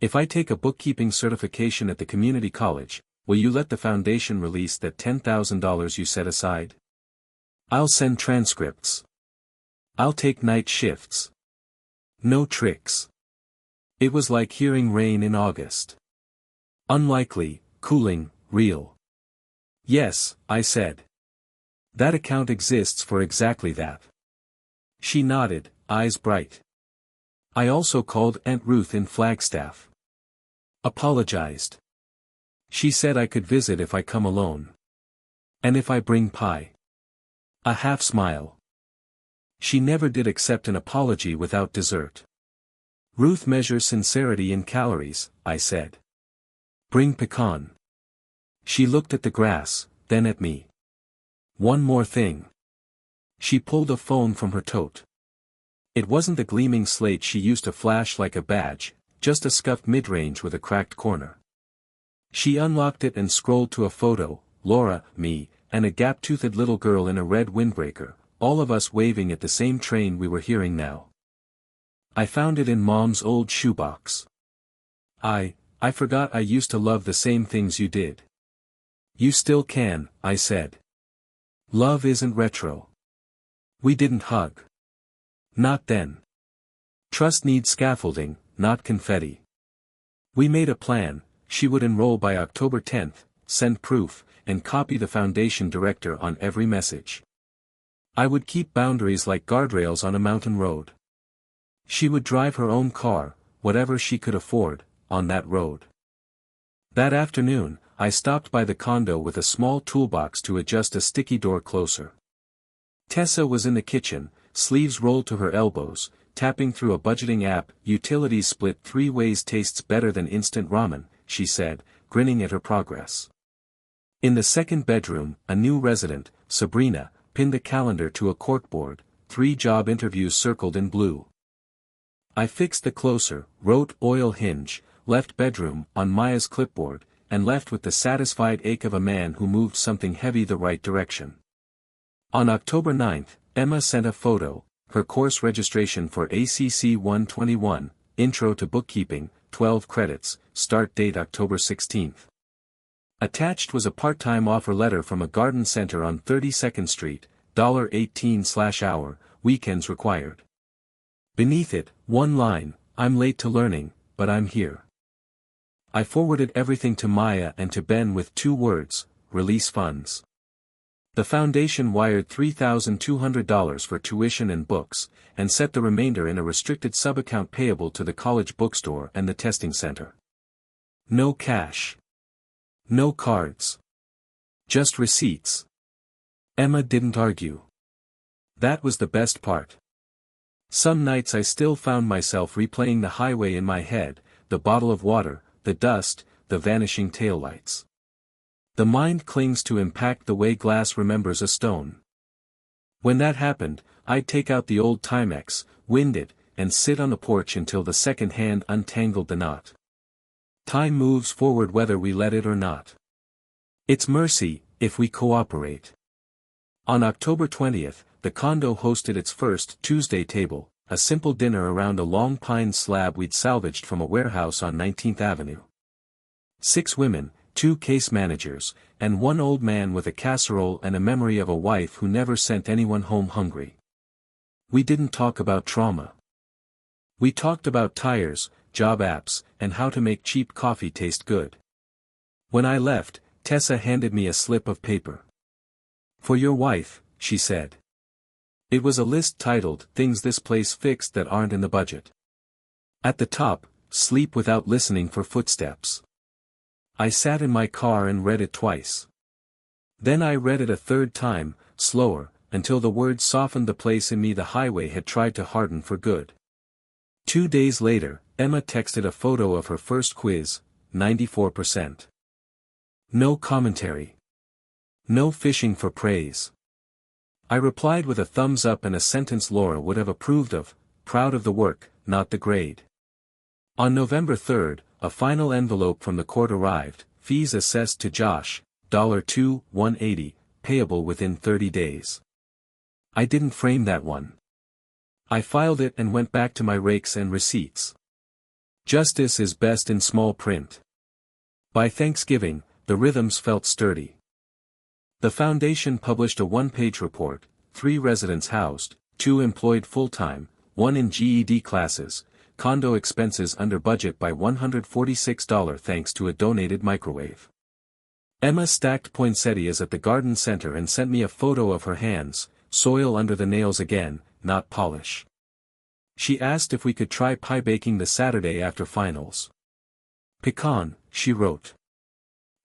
If I take a bookkeeping certification at the community college, will you let the foundation release that $10,000 you set aside? I'll send transcripts. I'll take night shifts. No tricks." It was like hearing rain in August. Unlikely, cooling, real. "Yes," I said. "That account exists for exactly that." She nodded, eyes bright. "I also called Aunt Ruth in Flagstaff. Apologized. She said I could visit if I come alone. And if I bring pie." A half smile. She never did accept an apology without dessert. "Ruth measures sincerity in calories," I said. "Bring pecan." She looked at the grass, then at me. "One more thing." She pulled a phone from her tote. It wasn't the gleaming slate she used to flash like a badge, just a scuffed mid-range with a cracked corner. She unlocked it and scrolled to a photo, Laura, me, and a gap-toothed little girl in a red windbreaker, all of us waving at the same train we were hearing now. "I found it in Mom's old shoebox. I forgot I used to love the same things you did." "You still can," I said. "Love isn't retro." We didn't hug. Not then. Trust needs scaffolding, not confetti. We made a plan: she would enroll by October 10th, send proof, and copy the foundation director on every message. I would keep boundaries like guardrails on a mountain road. She would drive her own car, whatever she could afford, on that road. That afternoon, I stopped by the condo with a small toolbox to adjust a sticky door closer. Tessa was in the kitchen, sleeves rolled to her elbows, tapping through a budgeting app. "Utilities split 3 ways tastes better than instant ramen," she said, grinning at her progress. In the second bedroom, a new resident, Sabrina, pinned a calendar to a corkboard, 3 job interviews circled in blue. I fixed the closer, wrote "oil hinge," left bedroom on Maya's clipboard, and left with the satisfied ache of a man who moved something heavy the right direction. On October 9th, Emma sent a photo, her course registration for ACC 121, Intro to Bookkeeping, 12 credits, start date October 16th. Attached was a part-time offer letter from a garden center on 32nd Street, $18/hour, weekends required. Beneath it, one line: "I'm late to learning, but I'm here." I forwarded everything to Maya and to Ben with 2 words: "Release funds." The foundation wired $3,200 for tuition and books, and set the remainder in a restricted subaccount payable to the college bookstore and the testing center. No cash. No cards. Just receipts. Emma didn't argue. That was the best part. Some nights I still found myself replaying the highway in my head, the bottle of water, the dust, the vanishing taillights. The mind clings to impact the way glass remembers a stone. When that happened, I'd take out the old Timex, wind it, and sit on the porch until the second hand untangled the knot. Time moves forward whether we let it or not. It's mercy, if we cooperate. On October 20th, the condo hosted its first Tuesday table, a simple dinner around a long pine slab we'd salvaged from a warehouse on 19th Avenue. 6 women, 2 case managers, and 1 old man with a casserole and a memory of a wife who never sent anyone home hungry. We didn't talk about trauma. We talked about tires, job apps, and how to make cheap coffee taste good. When I left, Tessa handed me a slip of paper. "For your wife," she said. It was a list titled "Things This Place Fixed That Aren't in the Budget." At the top, sleep without listening for footsteps. I sat in my car and read it twice. Then I read it a third time, slower, until the words softened the place in me the highway had tried to harden for good. 2 days later, Emma texted a photo of her first quiz, 94%. No commentary. No fishing for praise. I replied with a thumbs up and a sentence Laura would have approved of, proud of the work, not the grade. On November 3rd, a final envelope from the court arrived, fees assessed to Josh, $2,180, payable within 30 days. I didn't frame that one. I filed it and went back to my rakes and receipts. Justice is best in small print. By Thanksgiving, the rhythms felt sturdy. The foundation published a one-page report, 3 residents housed, 2 employed full-time, 1 in GED classes, condo expenses under budget by $146 thanks to a donated microwave. Emma stacked poinsettias at the garden center and sent me a photo of her hands, soil under the nails again, not polish. She asked if we could try pie baking the Saturday after finals. Pecan, she wrote.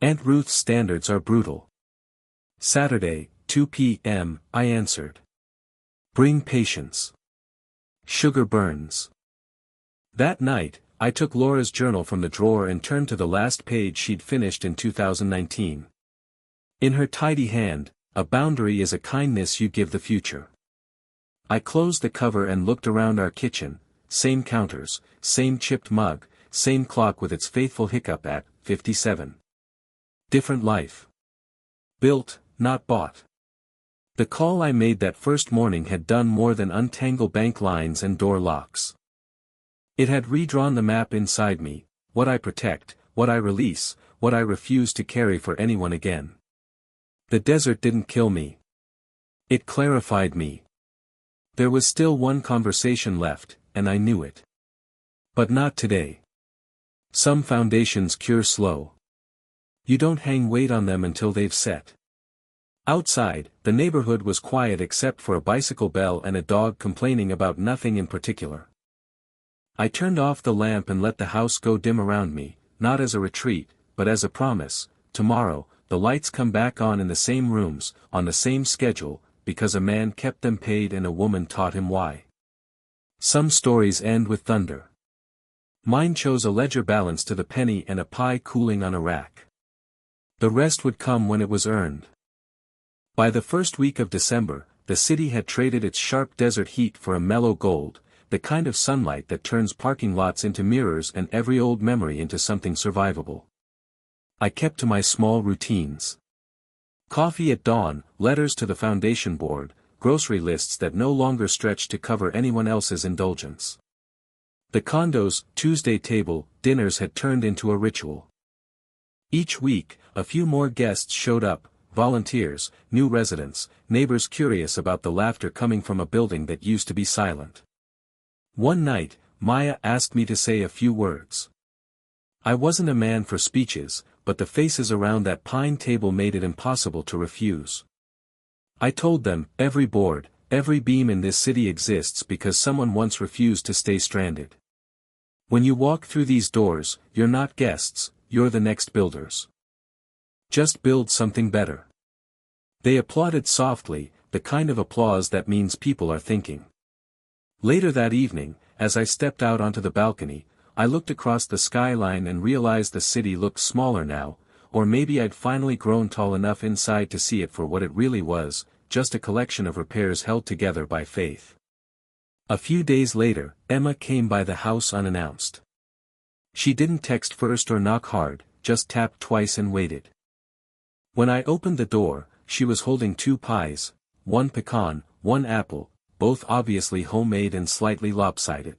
Aunt Ruth's standards are brutal. Saturday, 2 p.m., I answered. Bring patience. Sugar burns. That night, I took Laura's journal from the drawer and turned to the last page she'd finished in 2019. In her tidy hand, a boundary is a kindness you give the future. I closed the cover and looked around our kitchen, same counters, same chipped mug, same clock with its faithful hiccup at 57. Different life. Built, not bought. The call I made that first morning had done more than untangle bank lines and door locks. It had redrawn the map inside me, what I protect, what I release, what I refuse to carry for anyone again. The desert didn't kill me. It clarified me. There was still one conversation left, and I knew it. But not today. Some foundations cure slow. You don't hang weight on them until they've set. Outside, the neighborhood was quiet except for a bicycle bell and a dog complaining about nothing in particular. I turned off the lamp and let the house go dim around me, not as a retreat, but as a promise. Tomorrow, the lights come back on in the same rooms, on the same schedule, because a man kept them paid and a woman taught him why. Some stories end with thunder. Mine chose a ledger balance to the penny and a pie cooling on a rack. The rest would come when it was earned. By the first week of December, the city had traded its sharp desert heat for a mellow gold, the kind of sunlight that turns parking lots into mirrors and every old memory into something survivable. I kept to my small routines. Coffee at dawn, letters to the foundation board, grocery lists that no longer stretched to cover anyone else's indulgence. The condo's Tuesday table dinners had turned into a ritual. Each week, a few more guests showed up, volunteers, new residents, neighbors curious about the laughter coming from a building that used to be silent. One night, Maya asked me to say a few words. I wasn't a man for speeches, but the faces around that pine table made it impossible to refuse. I told them, every board, every beam in this city exists because someone once refused to stay stranded. When you walk through these doors, you're not guests, you're the next builders. Just build something better. They applauded softly, the kind of applause that means people are thinking. Later that evening, as I stepped out onto the balcony, I looked across the skyline and realized the city looked smaller now, or maybe I'd finally grown tall enough inside to see it for what it really was, just a collection of repairs held together by faith. A few days later, Emma came by the house unannounced. She didn't text first or knock hard, just tapped twice and waited. When I opened the door, she was holding 2 pies, 1 pecan, 1 apple, both obviously homemade and slightly lopsided.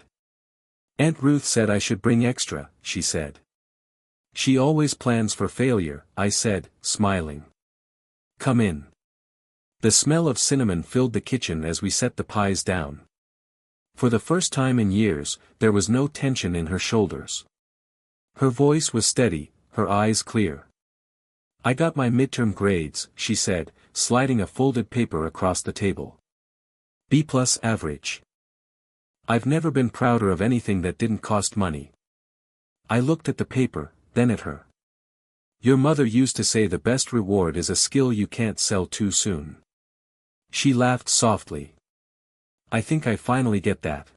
Aunt Ruth said I should bring extra, she said. She always plans for failure, I said, smiling. Come in. The smell of cinnamon filled the kitchen as we set the pies down. For the first time in years, there was no tension in her shoulders. Her voice was steady, her eyes clear. I got my midterm grades, she said, sliding a folded paper across the table. B+ average. I've never been prouder of anything that didn't cost money. I looked at the paper, then at her. Your mother used to say the best reward is a skill you can't sell too soon. She laughed softly. I think I finally get that.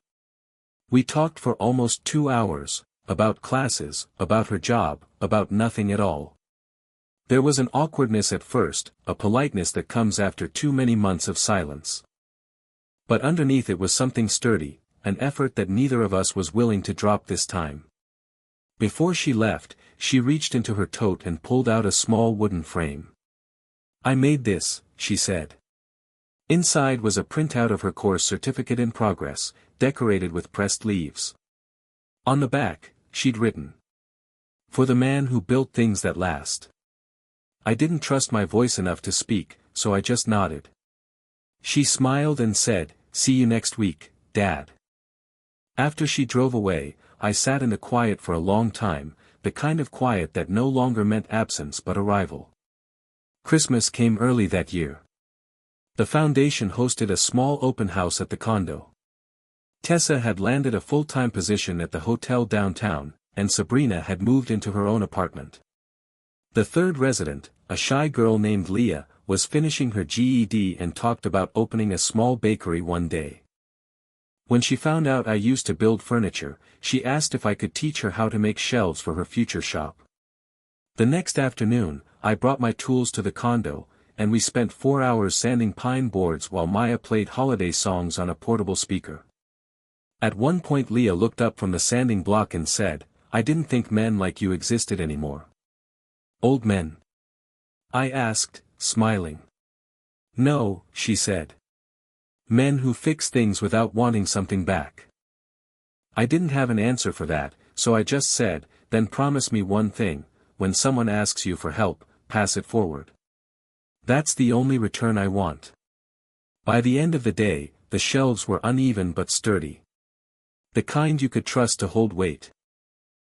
We talked for almost 2 hours, about classes, about her job, about nothing at all. There was an awkwardness at first, a politeness that comes after too many months of silence. But underneath it was something sturdy, an effort that neither of us was willing to drop this time. Before she left, she reached into her tote and pulled out a small wooden frame. I made this, she said. Inside was a printout of her course certificate in progress, decorated with pressed leaves. On the back, she'd written, "For the man who built things that last." I didn't trust my voice enough to speak, so I just nodded. She smiled and said, "See you next week, Dad." After she drove away, I sat in the quiet for a long time, the kind of quiet that no longer meant absence but arrival. Christmas came early that year. The foundation hosted a small open house at the condo. Tessa had landed a full-time position at the hotel downtown, and Sabrina had moved into her own apartment. The third resident, a shy girl named Leah, was finishing her GED and talked about opening a small bakery one day. When she found out I used to build furniture, she asked if I could teach her how to make shelves for her future shop. The next afternoon, I brought my tools to the condo, and we spent 4 hours sanding pine boards while Maya played holiday songs on a portable speaker. At one point Leah looked up from the sanding block and said, "I didn't think men like you existed anymore." "Old men?" I asked, smiling. "No," she said. "Men who fix things without wanting something back." I didn't have an answer for that, so I just said, "Then promise me one thing, when someone asks you for help, pass it forward. That's the only return I want." By the end of the day, the shelves were uneven but sturdy. The kind you could trust to hold weight.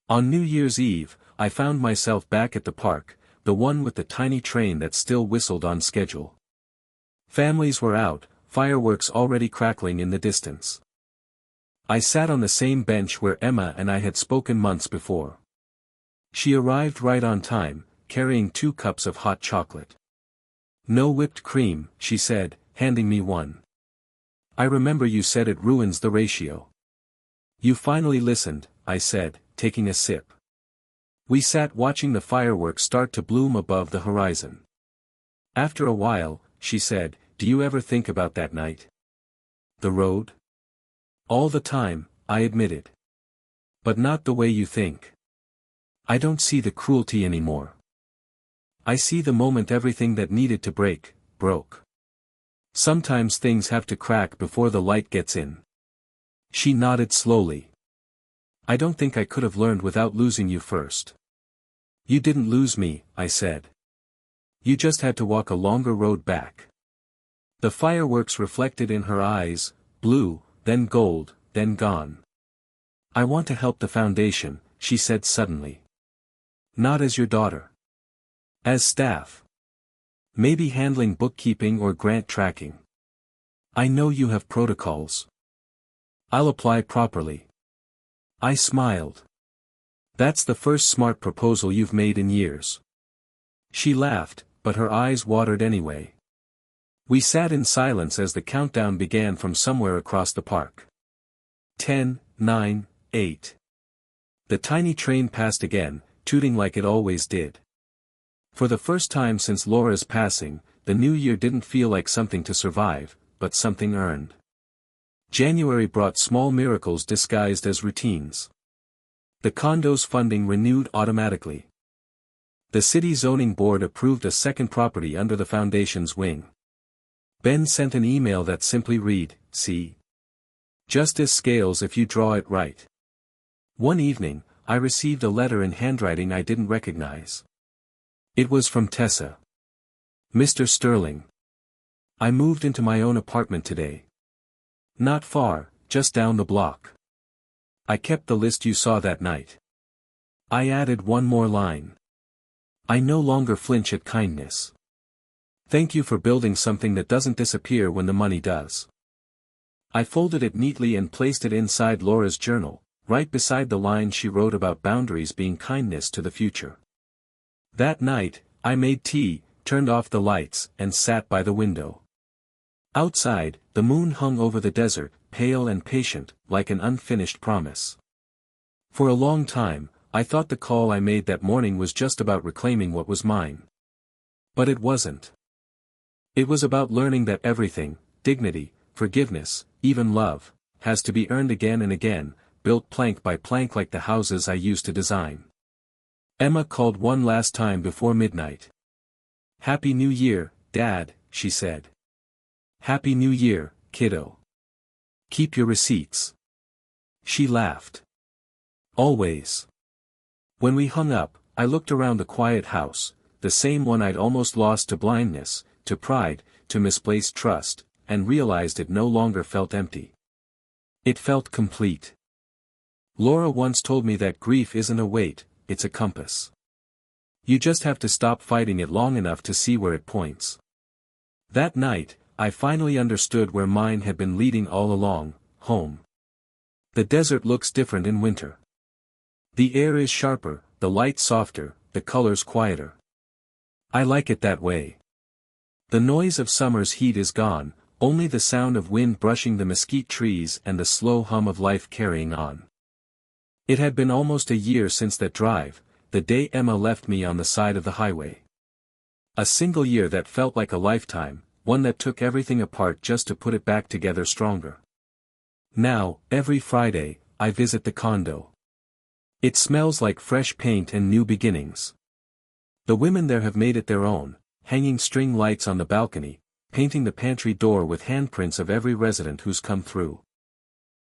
On New Year's Eve, I found myself back at the park, the one with the tiny train that still whistled on schedule. Families were out, fireworks already crackling in the distance. I sat on the same bench where Emma and I had spoken months before. She arrived right on time, carrying 2 cups of hot chocolate. "No whipped cream," she said, handing me one. "I remember you said it ruins the ratio." "You finally listened," I said, taking a sip. We sat watching the fireworks start to bloom above the horizon. After a while, she said, "Do you ever think about that night? The road?" "All the time," I admitted. "But not the way you think. I don't see the cruelty anymore. I see the moment everything that needed to break, broke. Sometimes things have to crack before the light gets in." She nodded slowly. "I don't think I could have learned without losing you first." "You didn't lose me," I said. "You just had to walk a longer road back." The fireworks reflected in her eyes, blue, then gold, then gone. "I want to help the foundation," she said suddenly. "Not as your daughter. As staff. Maybe handling bookkeeping or grant tracking. I know you have protocols. I'll apply properly." I smiled. "That's the first smart proposal you've made in years." She laughed, but her eyes watered anyway. We sat in silence as the countdown began from somewhere across the park. 10, 9, 8. The tiny train passed again, tooting like it always did. For the first time since Laura's passing, the new year didn't feel like something to survive, but something earned. January brought small miracles disguised as routines. The condo's funding renewed automatically. The city zoning board approved a second property under the foundation's wing. Ben sent an email that simply read, "See? Justice scales if you draw it right." One evening, I received a letter in handwriting I didn't recognize. It was from Tessa. "Mr. Sterling. I moved into my own apartment today. Not far, just down the block. I kept the list you saw that night." I added one more line. "I no longer flinch at kindness. Thank you for building something that doesn't disappear when the money does." I folded it neatly and placed it inside Laura's journal, right beside the line she wrote about boundaries being kindness to the future. That night, I made tea, turned off the lights, and sat by the window. Outside, the moon hung over the desert, pale and patient, like an unfinished promise. For a long time, I thought the call I made that morning was just about reclaiming what was mine. But it wasn't. It was about learning that everything, dignity, forgiveness, even love, has to be earned again and again, built plank by plank like the houses I used to design. Emma called one last time before midnight. "Happy New Year, Dad," she said. "Happy New Year, kiddo. Keep your receipts." She laughed. "Always." When we hung up, I looked around the quiet house, the same one I'd almost lost to blindness, to pride, to misplaced trust, and realized it no longer felt empty. It felt complete. Laura once told me that grief isn't a weight, it's a compass. You just have to stop fighting it long enough to see where it points. That night, I finally understood where mine had been leading all along, home. The desert looks different in winter. The air is sharper, the light softer, the colors quieter. I like it that way. The noise of summer's heat is gone, only the sound of wind brushing the mesquite trees and the slow hum of life carrying on. It had been almost a year since that drive, the day Emma left me on the side of the highway. A single year that felt like a lifetime, one that took everything apart just to put it back together stronger. Now, every Friday, I visit the condo. It smells like fresh paint and new beginnings. The women there have made it their own, hanging string lights on the balcony, painting the pantry door with handprints of every resident who's come through.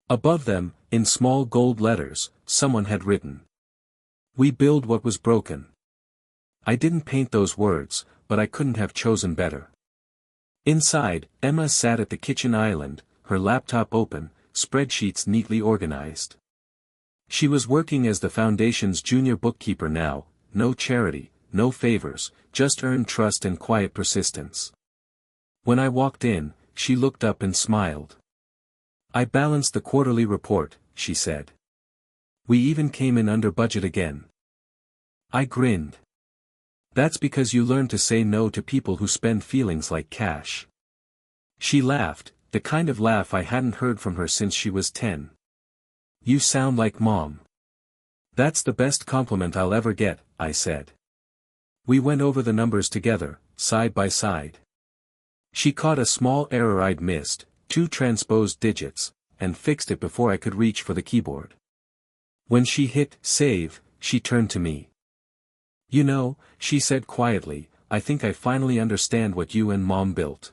Above them, in small gold letters, someone had written, "We build what was broken." I didn't paint those words, but I couldn't have chosen better. Inside, Emma sat at the kitchen island, her laptop open, spreadsheets neatly organized. She was working as the foundation's junior bookkeeper now, no charity, no favors, just earned trust and quiet persistence. When I walked in, she looked up and smiled. "I balanced the quarterly report," she said. "We even came in under budget again." I grinned. "That's because you learned to say no to people who spend feelings like cash." She laughed, the kind of laugh I hadn't heard from her since she was 10. "You sound like Mom." "That's the best compliment I'll ever get," I said. We went over the numbers together, side by side. She caught a small error I'd missed, 2 transposed digits, and fixed it before I could reach for the keyboard. When she hit save, she turned to me. "You know," she said quietly, "I think I finally understand what you and Mom built.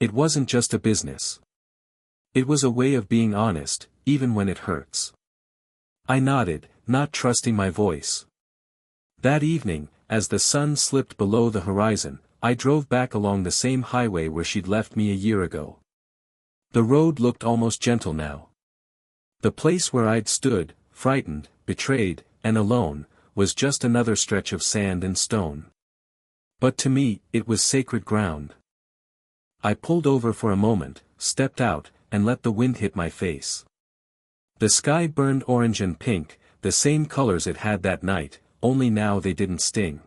It wasn't just a business. It was a way of being honest, even when it hurts." I nodded, not trusting my voice. That evening, as the sun slipped below the horizon, I drove back along the same highway where she'd left me a year ago. The road looked almost gentle now. The place where I'd stood, frightened, betrayed, and alone, was just another stretch of sand and stone. But to me, it was sacred ground. I pulled over for a moment, stepped out, and let the wind hit my face. The sky burned orange and pink, the same colors it had that night, only now they didn't sting.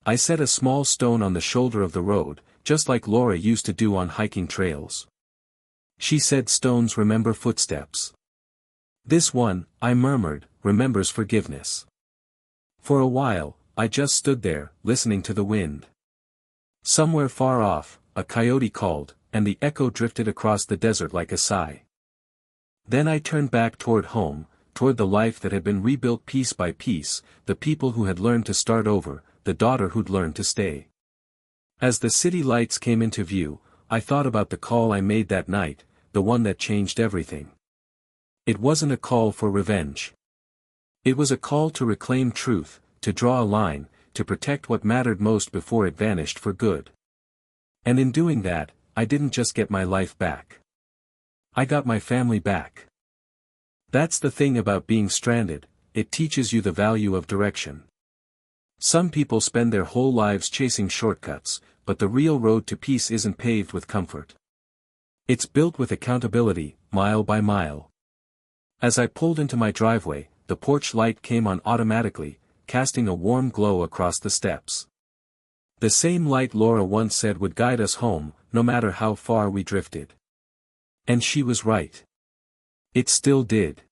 I set a small stone on the shoulder of the road, just like Laura used to do on hiking trails. She said stones remember footsteps. This one, I murmured, remembers forgiveness. For a while, I just stood there, listening to the wind. Somewhere far off, a coyote called, and the echo drifted across the desert like a sigh. Then I turned back toward home, toward the life that had been rebuilt piece by piece, the people who had learned to start over, the daughter who'd learned to stay. As the city lights came into view, I thought about the call I made that night, the one that changed everything. It wasn't a call for revenge. It was a call to reclaim truth, to draw a line, to protect what mattered most before it vanished for good. And in doing that, I didn't just get my life back. I got my family back. That's the thing about being stranded, it teaches you the value of direction. Some people spend their whole lives chasing shortcuts, but the real road to peace isn't paved with comfort. It's built with accountability, mile by mile. As I pulled into my driveway, the porch light came on automatically, casting a warm glow across the steps. The same light Laura once said would guide us home, no matter how far we drifted. And she was right. It still did.